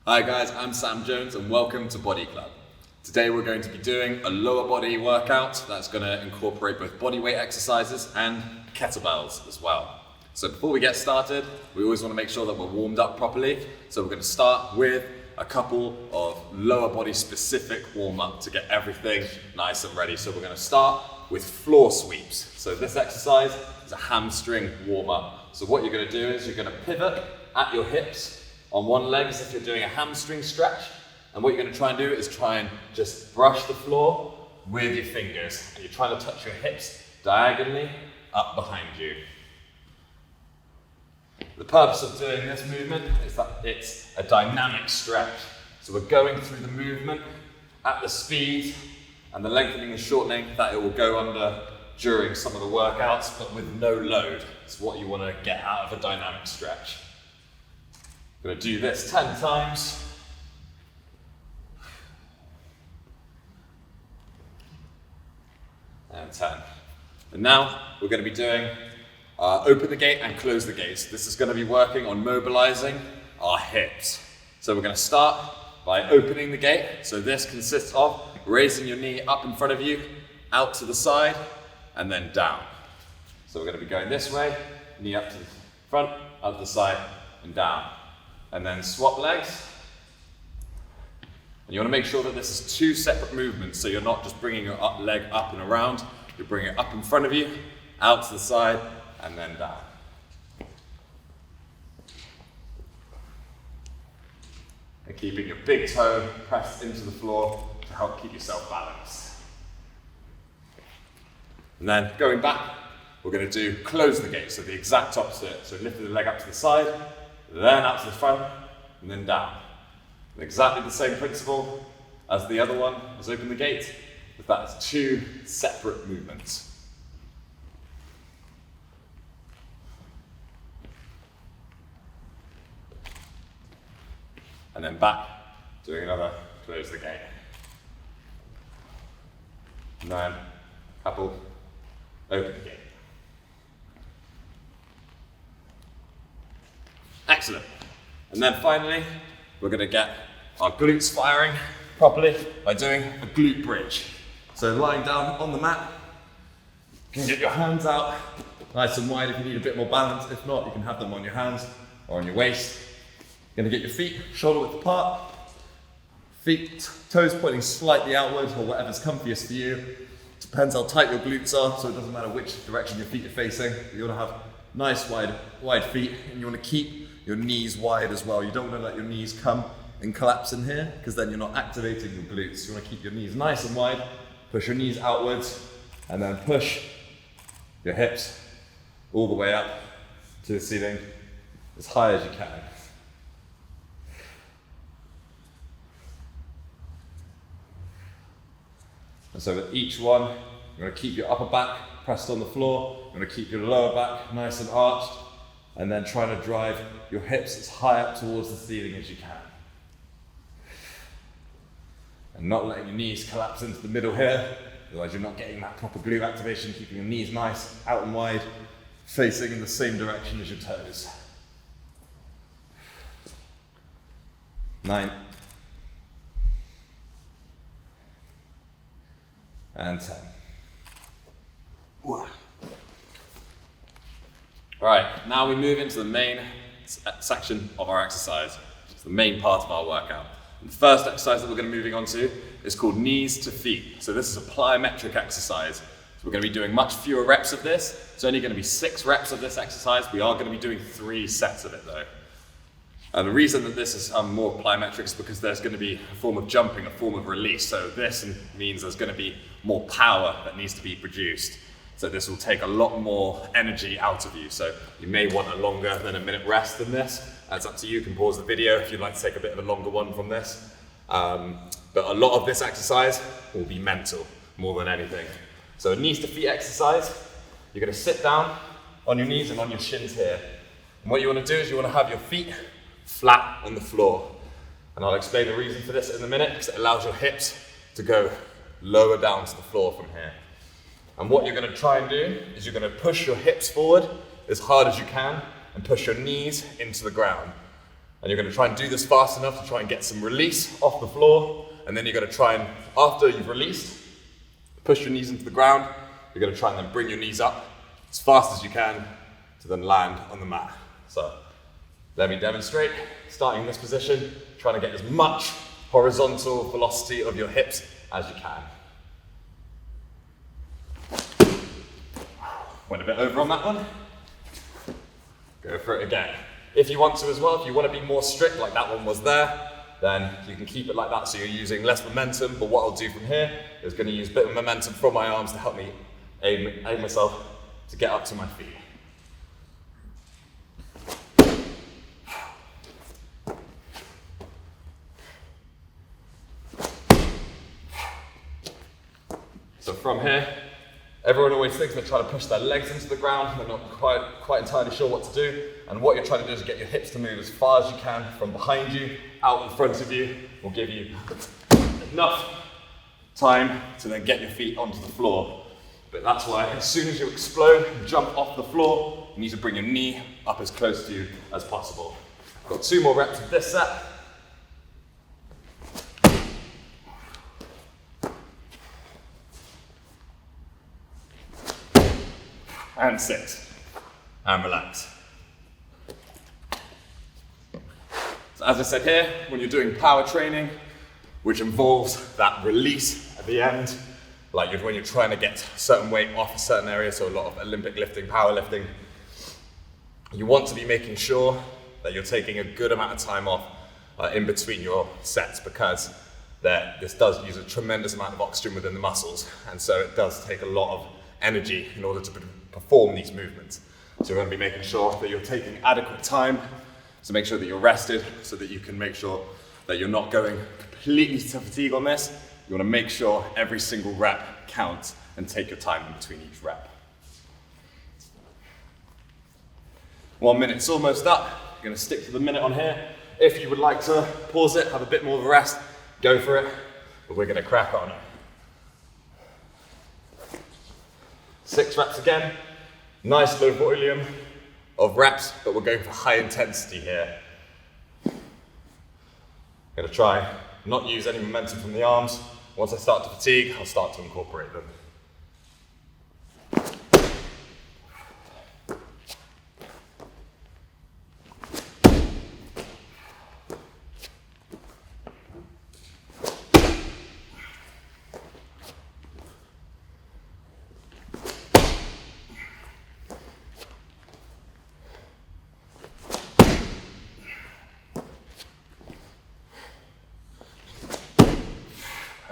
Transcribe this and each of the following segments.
Hi guys, I'm Sam Jones and welcome to Body Club. Today we're going to be doing a lower body workout that's going to incorporate both bodyweight exercises and kettlebells as well. So before we get started, we always want to make sure that we're warmed up properly. So we're going to start with a couple of lower body specific warm up to get everything nice and ready. So we're going to start with floor sweeps. So this exercise is a hamstring warm up. So what you're going to do is you're going to pivot at your hips on one leg as if you're doing a hamstring stretch. And what you're going to try and do is try and just brush the floor with your fingers. And you're trying to touch your hips diagonally up behind you. The purpose of doing this movement is that it's a dynamic stretch. So we're going through the movement at the speed and the lengthening and shortening that it will go under during some of the workouts, but with no load. It's what you want to get out of a dynamic stretch. I'm going to do this 10 times. And 10. And now we're going to be doing open the gate and close the gate. So this is going to be working on mobilizing our hips. So we're going to start by opening the gate. So this consists of raising your knee up in front of you, out to the side, and then down. So we're going to be going this way, knee up to the front, out to the side, and down. And then swap legs. And you want to make sure that this is two separate movements, so you're not just bringing your leg up and around, you're bringing it up in front of you, out to the side, and then down. And keeping your big toe pressed into the floor to help keep yourself balanced. And then going back, we're going to do close the gate, so the exact opposite. So lifting the leg up to the side, then out to the front, and then down. And exactly the same principle as the other one, as open the gate, but that's two separate movements. And then back, doing another close the gate. And then couple, open the gate. Excellent. And then finally, we're going to get our glutes firing properly by doing a glute bridge. So lying down on the mat, you can get your hands out nice and wide if you need a bit more balance. If not, you can have them on your hands or on your waist. You're going to get your feet shoulder width apart, feet, toes pointing slightly outwards or whatever's comfiest for you. Depends how tight your glutes are, so it doesn't matter which direction your feet are facing. You want to have nice wide feet, and you want to keep your knees wide as well. You don't want to let your knees come and collapse in here, because then you're not activating your glutes. You want to keep your knees nice and wide, push your knees outwards, and then push your hips all the way up to the ceiling as high as you can. And so with each one, you're going to keep your upper back pressed on the floor, you're going to keep your lower back nice and arched, and then trying to drive your hips as high up towards the ceiling as you can. And not letting your knees collapse into the middle here, otherwise you're not getting that proper glute activation, keeping your knees nice, out and wide, facing in the same direction as your toes. 9. And 10. Right, now we move into the main section of our exercise, which is the main part of our workout. And the first exercise that we're going to be moving on to is called knees to feet. So this is a plyometric exercise. So we're going to be doing much fewer reps of this. It's only going to be 6 reps of this exercise. We are going to be doing 3 sets of it though. And the reason that this is more plyometric is because there's going to be a form of jumping, a form of release. So this means there's going to be more power that needs to be produced. So this will take a lot more energy out of you. So you may want a longer than a minute rest than this. That's up to you. You can pause the video if you'd like to take a bit of a longer one from this. But a lot of this exercise will be mental more than anything. So a knees to feet exercise, you're going to sit down on your knees and on your shins here. And what you want to do is you want to have your feet flat on the floor. And I'll explain the reason for this in a minute, because it allows your hips to go lower down to the floor from here. And what you're going to try and do is you're going to push your hips forward as hard as you can and push your knees into the ground. And you're going to try and do this fast enough to try and get some release off the floor. And then you're going to try and, after you've released, push your knees into the ground. You're going to try and then bring your knees up as fast as you can to then land on the mat. So let me demonstrate. Starting in this position, trying to get as much horizontal velocity of your hips as you can. Went a bit over on that one. Go for it again. If you want to as well, if you want to be more strict like that one was there, then you can keep it like that so you're using less momentum. But what I'll do from here is going to use a bit of momentum from my arms to help me aid myself to get up to my feet. So from here, everyone always thinks they're trying to push their legs into the ground. They're not quite entirely sure what to do. And what you're trying to do is get your hips to move as far as you can from behind you, out in front of you. Will give you enough time to then get your feet onto the floor. But that's why as soon as you explode and jump off the floor, you need to bring your knee up as close to you as possible. I've got 2 more reps of this set. And 6. And relax. So as I said here, when you're doing power training, which involves that release at the end, like when you're trying to get certain weight off a certain area, so a lot of Olympic lifting, powerlifting, you want to be making sure that you're taking a good amount of time off in between your sets, because this does use a tremendous amount of oxygen within the muscles, and so it does take a lot of energy in order to perform these movements. So you're going to be making sure that you're taking adequate time to make sure that you're rested, so that you can make sure that you're not going completely to fatigue on this. You want to make sure every single rep counts and take your time in between each rep. 1 minute's almost up. You're going to stick to the minute on here. If you would like to pause it, have a bit more of a rest, go for it. But we're going to crack on. 6 reps again. Nice low volume of reps, but we're going for high intensity here. I'm going to try not use any momentum from the arms. Once I start to fatigue, I'll start to incorporate them.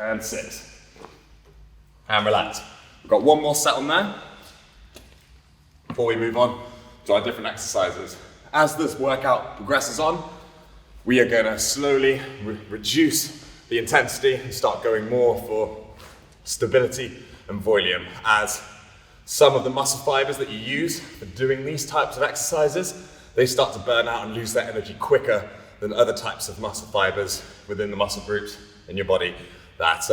And 6. And relax. We've got 1 more set on there before we move on to our different exercises. As this workout progresses on, we are going to slowly reduce the intensity and start going more for stability and volume, as some of the muscle fibers that you use for doing these types of exercises, they start to burn out and lose their energy quicker than other types of muscle fibers within the muscle groups in your body that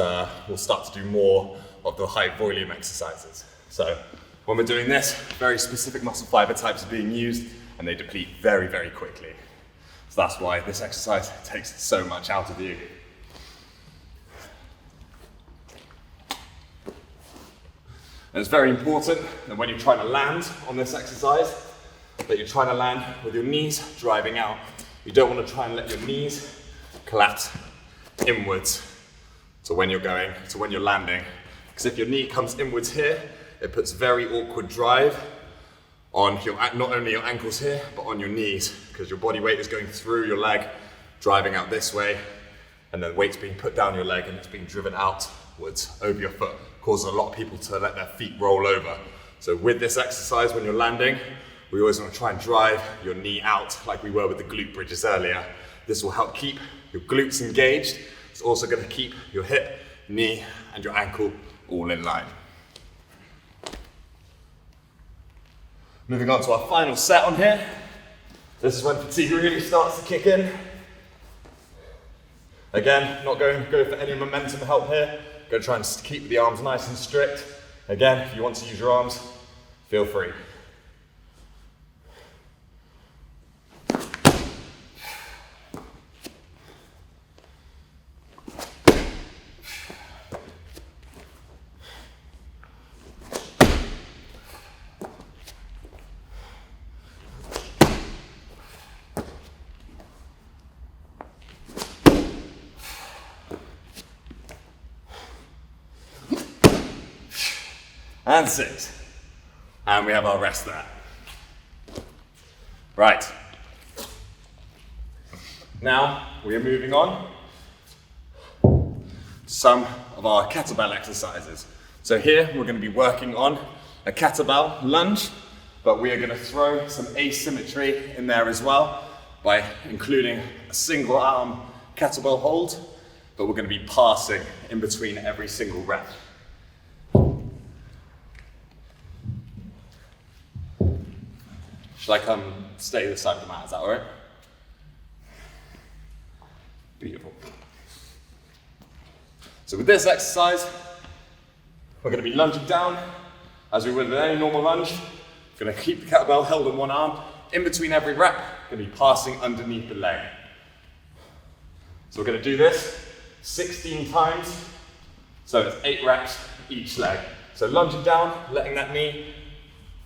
will start to do more of the high volume exercises. So when we're doing this, very specific muscle fiber types are being used and they deplete very, very quickly. So that's why this exercise takes so much out of you. And it's very important that when you're trying to land on this exercise, that you're trying to land with your knees driving out. You don't want to try and let your knees collapse inwards to when you're landing. Because if your knee comes inwards here, it puts very awkward drive on not only your ankles here, but on your knees, because your body weight is going through your leg, driving out this way, and then weight's being put down your leg and it's being driven outwards over your foot. Causes a lot of people to let their feet roll over. So with this exercise, when you're landing, we always want to try and drive your knee out like we were with the glute bridges earlier. This will help keep your glutes engaged. It's also going to keep your hip, knee, and your ankle all in line. Moving on to our final set on here. This is when fatigue really starts to kick in. Again, not going to go for any momentum help here. Going to try and keep the arms nice and strict. Again, if you want to use your arms, feel free. and 6. And we have our rest there. Right. Now we are moving on to some of our kettlebell exercises. So here we're going to be working on a kettlebell lunge, but we are going to throw some asymmetry in there as well by including a single arm kettlebell hold, but we're going to be passing in between every single rep. Should I come stay this side of the mat? Is that all right? Beautiful. So with this exercise, we're going to be lunging down as we would with any normal lunge. We're going to keep the kettlebell held in one arm. In between every rep, we're going to be passing underneath the leg. So we're going to do this 16 times. So it's 8 reps each leg. So lunging down, letting that knee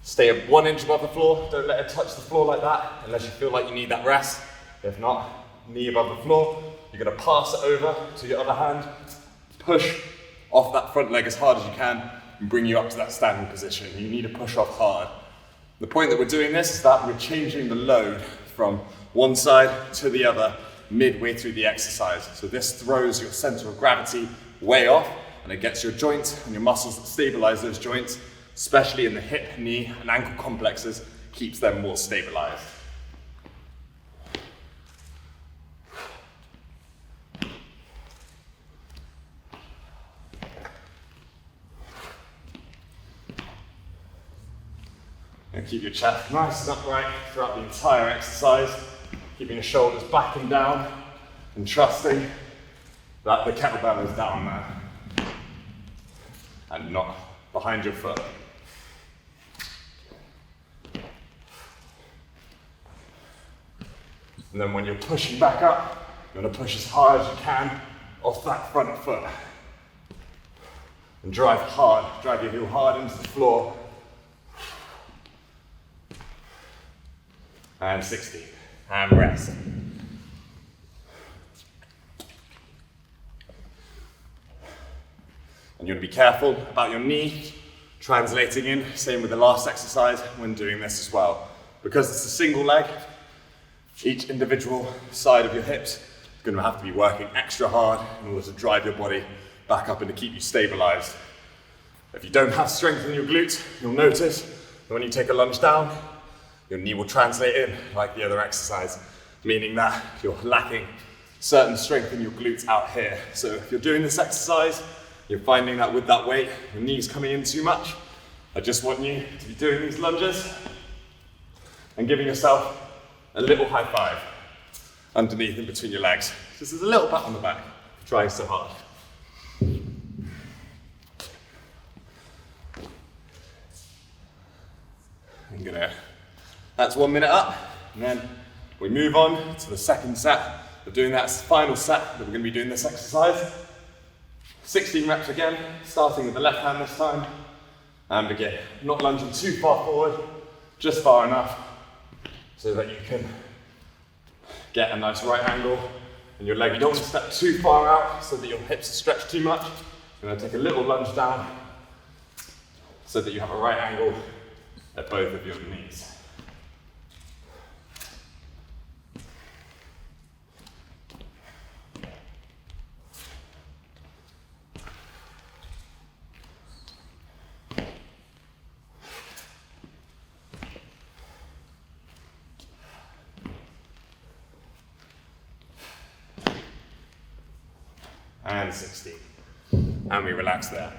stay 1 inch above the floor. Don't let it touch the floor like that unless you feel like you need that rest. If not, knee above the floor. You're going to pass it over to your other hand. Push off that front leg as hard as you can and bring you up to that standing position. You need to push off hard. The point that we're doing this is that we're changing the load from one side to the other midway through the exercise. So this throws your center of gravity way off and it gets your joints and your muscles that stabilize those joints, especially in the hip, knee and ankle complexes, keeps them more stabilized. And keep your chest nice and upright throughout the entire exercise, keeping your shoulders back and down and trusting that the kettlebell is down there and not behind your foot. And then when you're pushing back up, you're going to push as hard as you can off that front foot. And drive hard, drive your heel hard into the floor. And 16, and rest. And you're going to be careful about your knee translating in, same with the last exercise when doing this as well. Because it's a single leg, each individual side of your hips is going to have to be working extra hard in order to drive your body back up and to keep you stabilized. If you don't have strength in your glutes, you'll notice that when you take a lunge down, your knee will translate in like the other exercise, meaning that you're lacking certain strength in your glutes out here. So if you're doing this exercise, you're finding that with that weight, your knee's coming in too much, I just want you to be doing these lunges and giving yourself a little high five underneath in between your legs. Just as a little pat on the back for trying so hard. That's 1 minute up, and then we move on to the second set. We're doing that final set that we're going to be doing this exercise. 16 reps again, starting with the left hand this time. And again, not lunging too far forward, just far enough so that you can get a nice right angle in your leg. You don't want to step too far out so that your hips are stretched too much. You're going to take a little lunge down so that you have a right angle at both of your knees. And 16. And we relax there.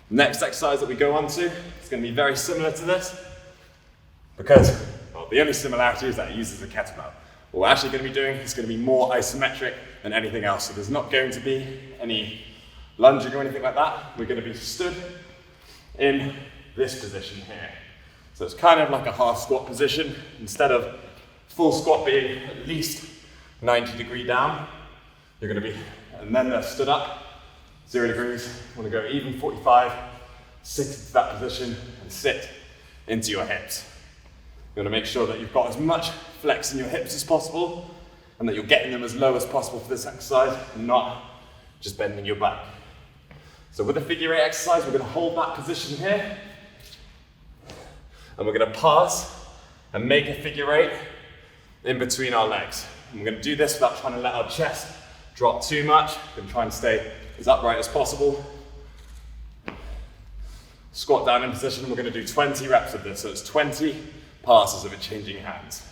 Next exercise that we go on to is going to be very similar to this because, well, the only similarity is that it uses a kettlebell. What we're actually going to be doing is going to be more isometric than anything else. So there's not going to be any lunging or anything like that. We're going to be stood in this position here. So it's kind of like a half squat position. Instead of full squat being at least 90 degree down, you're going to be, and then they're stood up, 0 degrees. You want to go even 45, sit into that position and sit into your hips. You want to make sure that you've got as much flex in your hips as possible and that you're getting them as low as possible for this exercise and not just bending your back. So with the figure eight exercise, we're going to hold that position here, and we're going to pass and make a figure eight in between our legs. And we're going to do this without trying to let our chest drop too much. We're going to try and stay as upright as possible. Squat down in position, and we're going to do 20 reps of this. So it's 20 passes of it changing hands.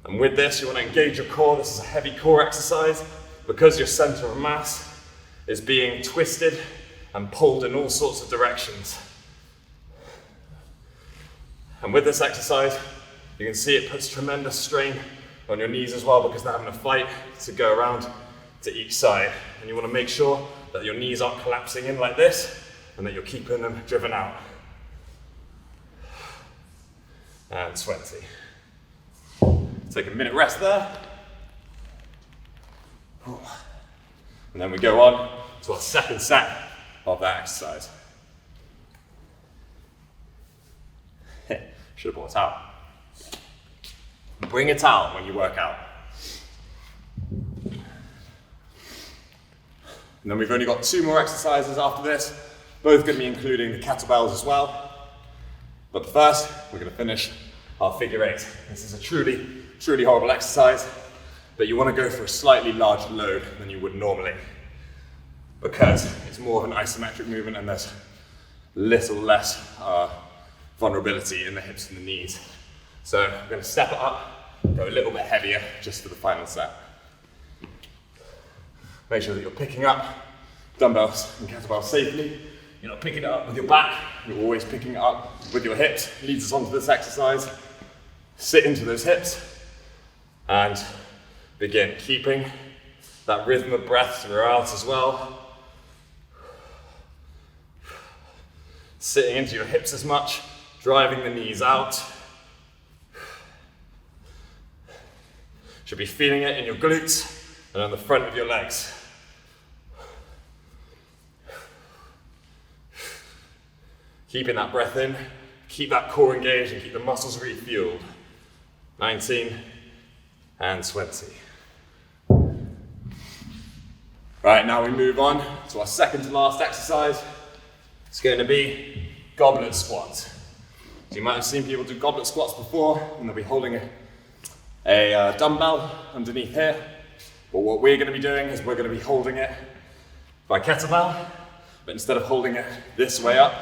And with this, you want to engage your core. This is a heavy core exercise because your center of mass is being twisted and pulled in all sorts of directions. And with this exercise, you can see it puts tremendous strain on your knees as well because they're having a fight to go around to each side. And you want to make sure that your knees aren't collapsing in like this and that you're keeping them driven out. And 20. Take a minute rest there. And then we go on to our second set of that exercise. Should have brought a towel. Bring a towel when you work out. And then we've only got 2 more exercises after this, both going to be including the kettlebells as well. But first, we're going to finish our figure eight. This is a truly horrible exercise, but you want to go for a slightly larger load than you would normally because it's more of an isometric movement and there's little less vulnerability in the hips and the knees. So I'm going to step it up, go a little bit heavier just for the final set. Make sure that you're picking up dumbbells and kettlebells safely. You're not picking it up with your back, you're always picking it up with your hips. Leads us onto this exercise. Sit into those hips and begin keeping that rhythm of breath throughout as well. Sitting into your hips as much, driving the knees out. Should be feeling it in your glutes and on the front of your legs. Keeping that breath in, keep that core engaged and keep the muscles refueled. 19 and 20. Right, now we move on to our second to last exercise. It's going to be goblet squats. So you might have seen people do goblet squats before, and they'll be holding a dumbbell underneath here. But what we're going to be doing is we're going to be holding it by kettlebell, but instead of holding it this way up,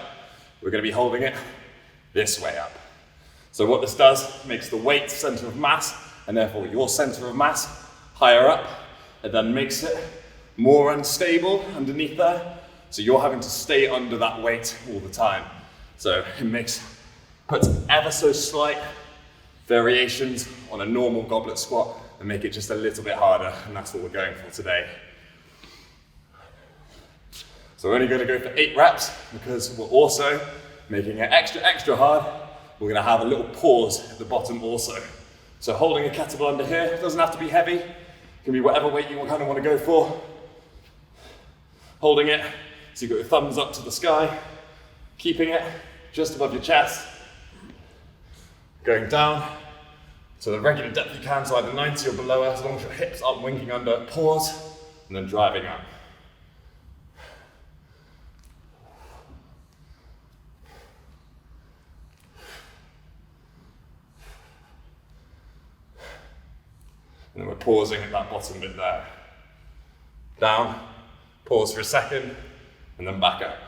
we're going to be holding it this way up. So what this does makes the weight center of mass, and therefore your center of mass, higher up. It then makes it more unstable underneath there. So you're having to stay under that weight all the time. So it puts ever so slight variations on a normal goblet squat and make it just a little bit harder, and that's what we're going for today. So we're only going to go for 8 reps because we're also making it extra hard. We're going to have a little pause at the bottom also. So holding a kettlebell under here, it doesn't have to be heavy. It can be whatever weight you kind of want to go for. Holding it, so you've got your thumbs up to the sky, keeping it just above your chest. Going down to the regular depth you can, so either 90 or below, as long as your hips aren't winking under. Pause, and then driving up. And then we're pausing at that bottom bit there. Down, pause for a second, and then back up.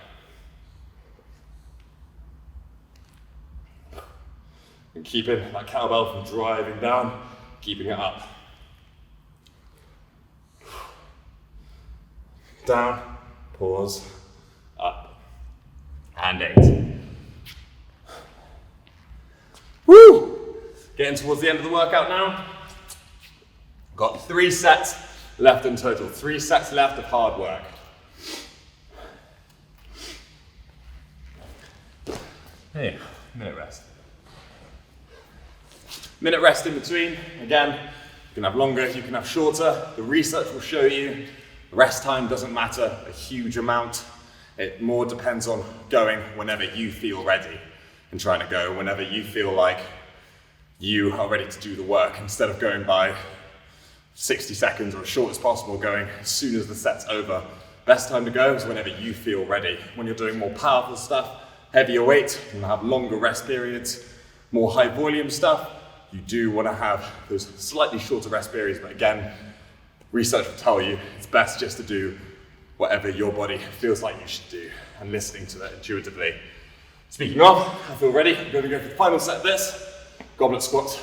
And keeping that kettlebell from driving down, keeping it up. Down, pause, up, and 8. Woo! Getting towards the end of the workout now. Got 3 sets left in total, 3 sets left of hard work. Hey, minute rest. Minute rest in between. Again, you can have longer, you can have shorter. The research will show you rest time doesn't matter a huge amount. It more depends on going whenever you feel ready and trying to go whenever you feel like you are ready to do the work instead of going by 60 seconds or as short as possible, going as soon as the set's over. Best time to go is whenever you feel ready. When you're doing more powerful stuff, heavier weight, you have longer rest periods, more high volume stuff, you do want to have those slightly shorter rest periods, but again, research will tell you it's best just to do whatever your body feels like you should do and listening to that intuitively. Speaking of, I feel ready. I'm going to go for the final set of this. Goblet squats.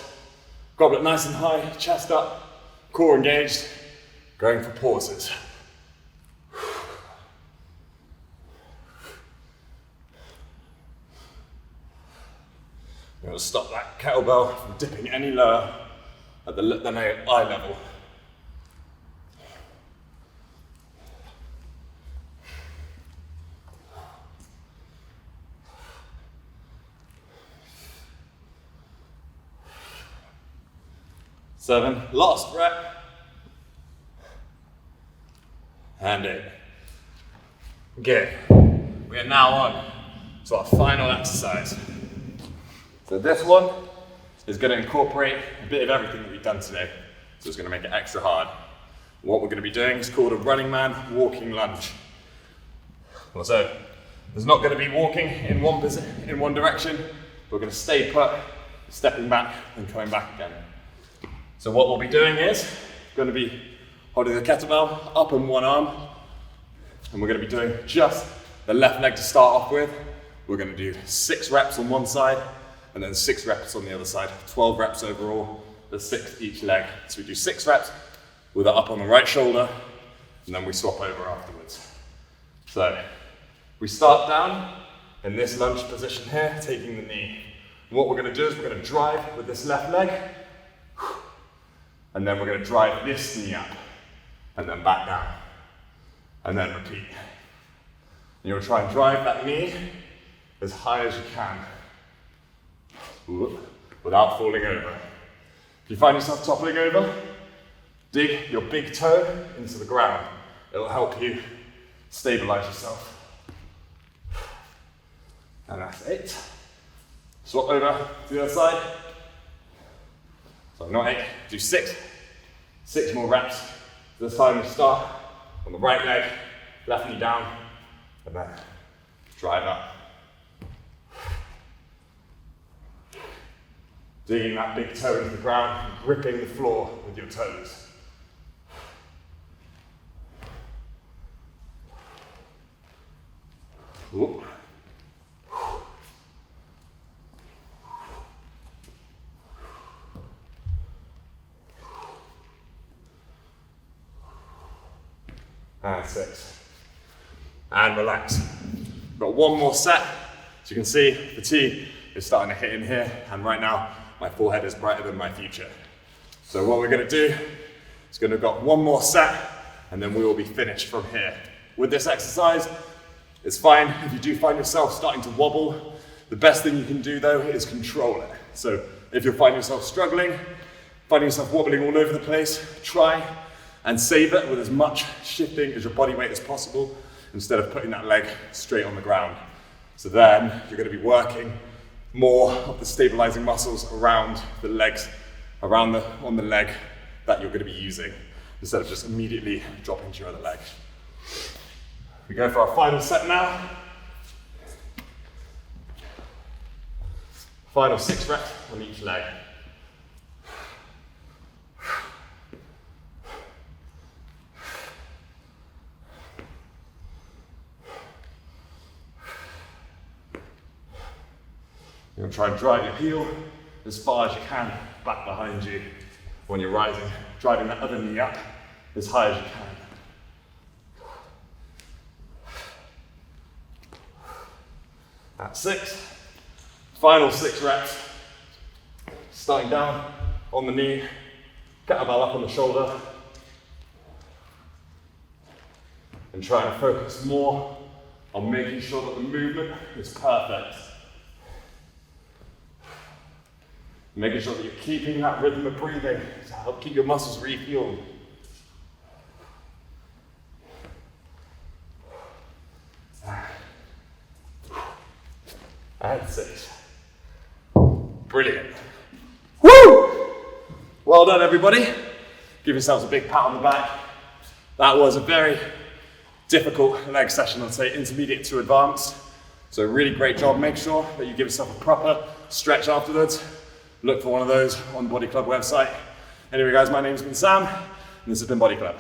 Goblet nice and high, chest up, core engaged, going for pauses. You're going to stop that kettlebell from dipping any lower at than eye level. Seven, last rep, and 8. Okay, we are now on to our final exercise. So this one is going to incorporate a bit of everything that we've done today. So it's going to make it extra hard. What we're going to be doing is called a running man walking lunge. So there's not going to be walking in one direction. We're going to stay put, stepping back and coming back again. So what we'll be doing is going to be holding the kettlebell up in one arm, and we're going to be doing just the left leg to start off with. We're going to do 6 reps on one side and then 6 reps on the other side, 12 reps overall, there's 6 each leg. So we do 6 reps with it up on the right shoulder, and then we swap over afterwards. So we start down in this lunge position here, taking the knee. And what we're going to do is we're going to drive with this left leg, and then we're going to drive this knee up, and then back down, and then repeat. And you'll try and drive that knee as high as you can, without falling over. If you find yourself toppling over, dig your big toe into the ground. It'll help you stabilize yourself. And that's 8. Swap over to the other side. So not 8, do 6. 6 more reps. This time we start on the right leg, left knee down, and then drive up. Digging that big toe into the ground, and gripping the floor with your toes. Ooh. And 6. And relax. Got one more set. As you can see, fatigue is starting to hit in here, and right now, my forehead is brighter than my future. So what we're going to do is going to got one more set, and then we will be finished from here. With this exercise, it's fine if you do find yourself starting to wobble. The best thing you can do though is control it. So if you find yourself struggling, finding yourself wobbling all over the place, try and save it with as much shifting as your body weight as possible, instead of putting that leg straight on the ground. So then you're going to be working more of the stabilizing muscles around the legs, on the leg that you're going to be using, instead of just immediately dropping to your other leg. We go for our final set now. Final 6 reps on each leg. You're going to try and drive your heel as far as you can back behind you when you're rising, driving that other knee up as high as you can. That's 6. Final 6 reps. Starting down on the knee, kettlebell up on the shoulder, and trying to focus more on making sure that the movement is perfect. Making sure that you're keeping that rhythm of breathing to help keep your muscles refueled. And 6. Brilliant. Woo! Well done, everybody. Give yourselves a big pat on the back. That was a very difficult leg session, I'd say intermediate to advanced. So really great job. Make sure that you give yourself a proper stretch afterwards. Look for one of those on the Body Club website. Anyway guys, my name's been Sam, and this has been Body Club.